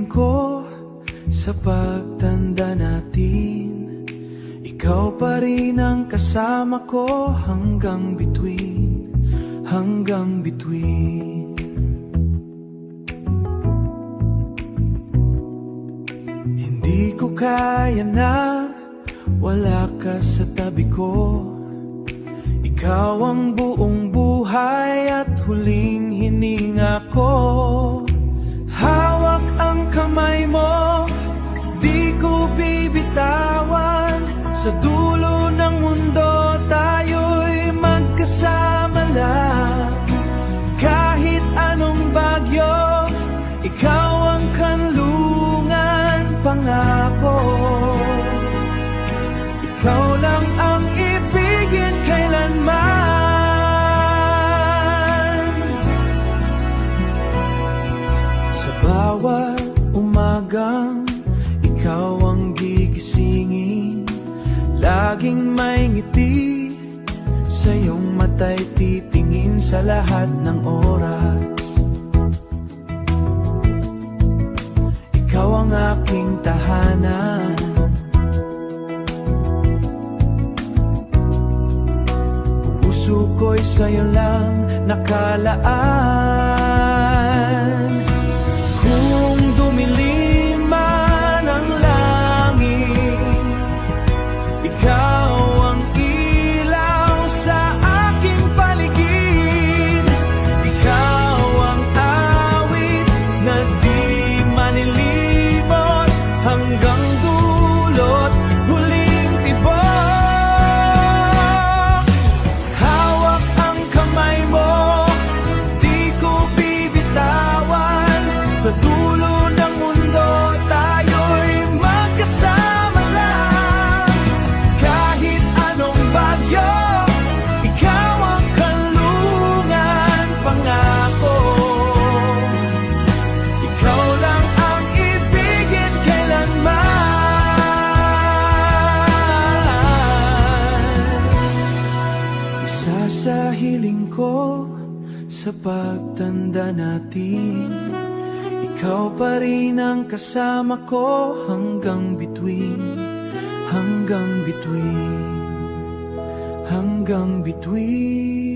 hiling ko sa pagtanda natin, ikaw pa rin ang kasama ko hanggang bituin, hanggang bituin. Hindi ko kaya na wala ka sa tabi ko. Ikaw ang buong buhay at huling hininga ko. Hawak ang kamay mo, di ko bibitawan. Sa dulo ng mundo tayo'y magkasama lang. Kahit anong bagyo, ikaw ang kanlungan, pangako. Ikaw lang ang ibigin kailanman. Sa bawat umagang ikaw ang gigisingin, laging may ngiti sa iyong mata'y titingin sa lahat ng oras. Ikaw ang aking tahanan. Puso ko'y sa'yo lang nakalaan. Kung dumilim man ang langit, ikaw ang ilaw sa aking paligid. Ikaw ang awit na di manilibot hanggang dulot, huling tibok. Hawak ang kamay mo, di ko bibitawan. Sa dulo ng mundo tayo'y magkasama lang. Kahit anong bagyo, ikaw ang kanlungan, pangako. Ikaw lang ang ibigin kailanman. Isa sa hiling ko sa pagtanda natin, ikaw pa rin ang kasama ko hanggang bituin, hanggang bituin, hanggang bituin.